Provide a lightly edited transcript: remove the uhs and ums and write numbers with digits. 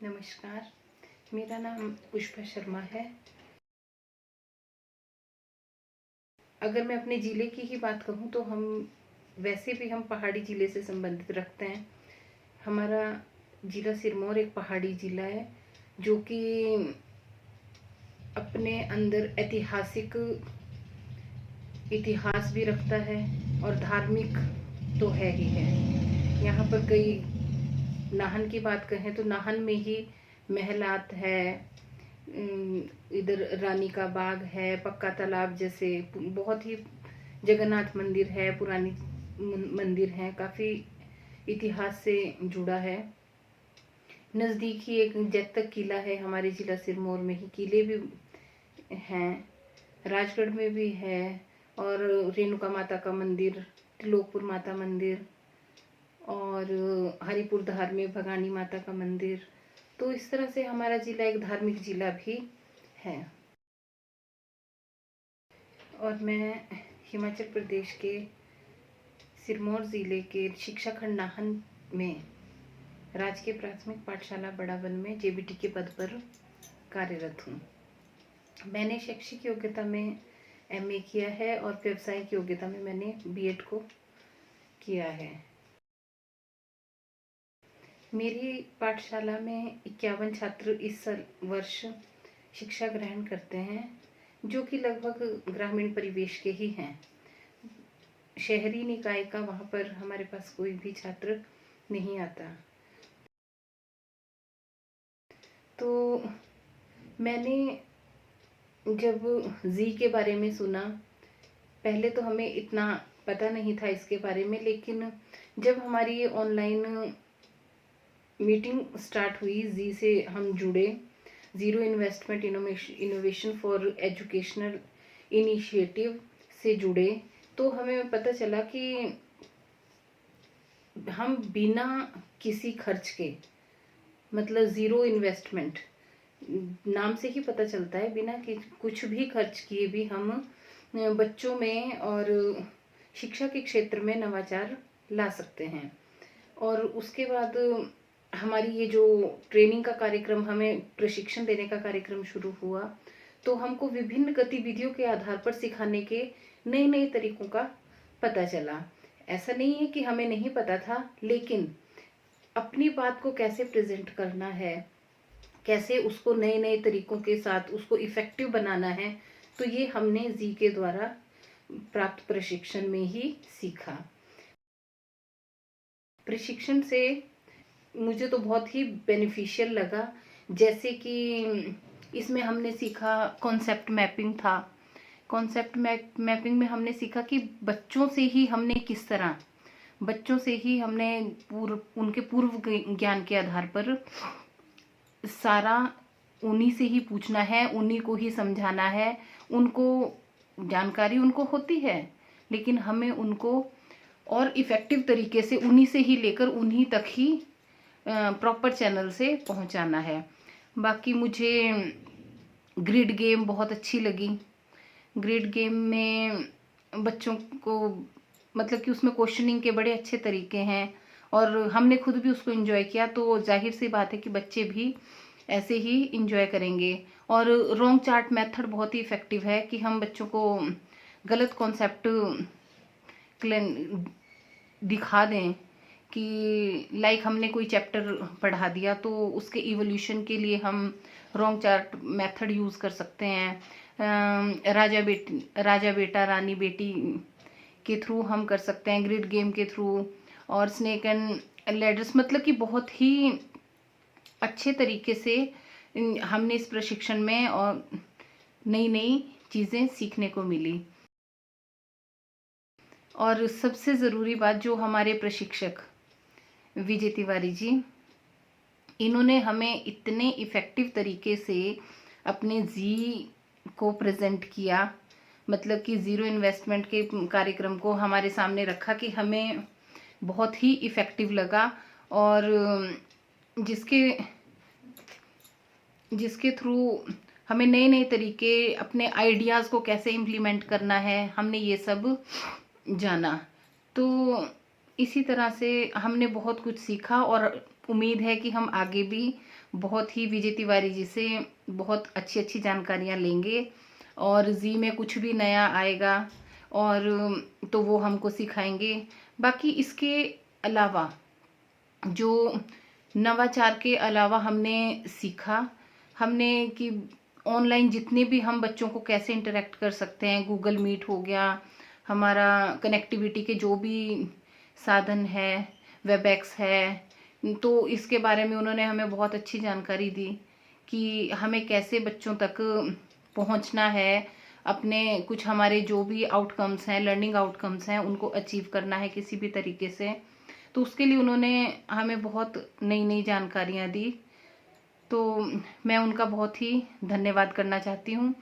नमस्कार, मेरा नाम पुष्पा शर्मा है। अगर मैं अपने ज़िले की ही बात कहूँ तो हम पहाड़ी ज़िले से संबंधित रखते हैं। हमारा ज़िला सिरमौर एक पहाड़ी ज़िला है जो कि अपने अंदर इतिहास भी रखता है और धार्मिक तो है ही है। यहाँ पर कई नाहन की बात कहें तो नाहन में ही महलात है, इधर रानी का बाग है, पक्का तालाब जैसे बहुत ही, जगन्नाथ मंदिर है, पुरानी मंदिर है, काफ़ी इतिहास से जुड़ा है। नज़दीक ही एक जैतक किला है, हमारे जिला सिरमौर में ही किले भी हैं, राजगढ़ में भी है, और रेणुका माता का मंदिर, त्रिलोकपुर माता मंदिर, और हरिपुर धार में भगानी माता का मंदिर। तो इस तरह से हमारा जिला एक धार्मिक जिला भी है। और मैं हिमाचल प्रदेश के सिरमौर ज़िले के शिक्षा खंड नाहन में राजकीय प्राथमिक पाठशाला बड़ावन में जेबीटी के पद पर कार्यरत हूँ। मैंने शैक्षिक योग्यता में एमए किया है और व्यावसायिक योग्यता में मैंने बीएड को किया है। मेरी पाठशाला में 51 छात्र इस वर्ष शिक्षा ग्रहण करते हैं, जो कि लगभग ग्रामीण परिवेश के ही हैं। शहरी निकाय का वहाँ पर हमारे पास कोई भी छात्र नहीं आता। तो मैंने जब जी के बारे में सुना, पहले तो हमें इतना पता नहीं था इसके बारे में, लेकिन जब हमारी ये ऑनलाइन मीटिंग स्टार्ट हुई, जी से हम जुड़े, zero investment innovation for educational initiative से जुड़े, तो हमें पता चला कि हम बिना किसी खर्च के, मतलब ज़ीरो इन्वेस्टमेंट, नाम से ही पता चलता है, बिना कुछ भी खर्च किए भी हम बच्चों में और शिक्षा के क्षेत्र में नवाचार ला सकते हैं। और उसके बाद हमारी ये जो ट्रेनिंग का कार्यक्रम, हमें प्रशिक्षण देने का कार्यक्रम शुरू हुआ, तो हमको विभिन्न गतिविधियों के आधार पर सिखाने के नए नए तरीकों का पता चला। ऐसा नहीं है कि हमें नहीं पता था, लेकिन अपनी बात को कैसे प्रेजेंट करना है, कैसे उसको नए नए तरीकों के साथ उसको इफेक्टिव बनाना है, तो ये हमने जी के द्वारा प्राप्त प्रशिक्षण में ही सीखा। प्रशिक्षण से मुझे तो बहुत ही बेनिफिशियल लगा, जैसे कि इसमें हमने सीखा, कॉन्सेप्ट मैपिंग था। कॉन्सेप्ट मैपिंग में हमने सीखा कि बच्चों से ही हमने उनके पूर्व ज्ञान के आधार पर सारा उन्हीं से ही पूछना है, उन्हीं को ही समझाना है। उनको जानकारी उनको होती है, लेकिन हमें उनको और इफ़ेक्टिव तरीके से उन्हीं से ही लेकर उन्हीं तक ही प्रॉपर चैनल से पहुंचाना है। बाकी मुझे ग्रिड गेम बहुत अच्छी लगी। ग्रिड गेम में बच्चों को, मतलब कि उसमें क्वेश्चनिंग के बड़े अच्छे तरीके हैं, और हमने खुद भी उसको एंजॉय किया, तो जाहिर सी बात है कि बच्चे भी ऐसे ही एंजॉय करेंगे। और रॉन्ग चार्ट मेथड बहुत ही इफ़ेक्टिव है कि हम बच्चों को गलत कॉन्सेप्ट दिखा दें, कि लाइक हमने कोई चैप्टर पढ़ा दिया तो उसके इवोल्यूशन के लिए हम रॉन्ग चार्ट मेथड यूज़ कर सकते हैं। राजा बेटा रानी बेटी के थ्रू हम कर सकते हैं, ग्रिड गेम के थ्रू, और स्नेक एंड लैडर्स, मतलब कि बहुत ही अच्छे तरीके से हमने इस प्रशिक्षण में और नई नई चीज़ें सीखने को मिली। और सबसे ज़रूरी बात, जो हमारे प्रशिक्षक विजय तिवारी जी, इन्होंने हमें इतने इफ़ेक्टिव तरीके से अपने जी को प्रेजेंट किया, मतलब कि ज़ीरो इन्वेस्टमेंट के कार्यक्रम को हमारे सामने रखा, कि हमें बहुत ही इफ़ेक्टिव लगा। और जिसके थ्रू हमें नए नए तरीके, अपने आइडियाज़ को कैसे इम्प्लीमेंट करना है, हमने ये सब जाना। तो इसी तरह से हमने बहुत कुछ सीखा और उम्मीद है कि हम आगे भी बहुत ही विजय तिवारी जी से बहुत अच्छी अच्छी जानकारियाँ लेंगे, और जी में कुछ भी नया आएगा और तो वो हमको सिखाएंगे। बाकी इसके अलावा जो नवाचार के अलावा हमने सीखा, हमने कि ऑनलाइन जितने भी हम बच्चों को कैसे इंटरेक्ट कर सकते हैं, गूगल मीट हो गया, हमारा कनेक्टिविटी के जो भी साधन है, वेबएक्स है, तो इसके बारे में उन्होंने हमें बहुत अच्छी जानकारी दी कि हमें कैसे बच्चों तक पहुंचना है, अपने कुछ हमारे जो भी आउटकम्स हैं, लर्निंग आउटकम्स हैं, उनको अचीव करना है किसी भी तरीके से। तो उसके लिए उन्होंने हमें बहुत नई नई जानकारियाँ दी, तो मैं उनका बहुत ही धन्यवाद करना चाहती हूँ।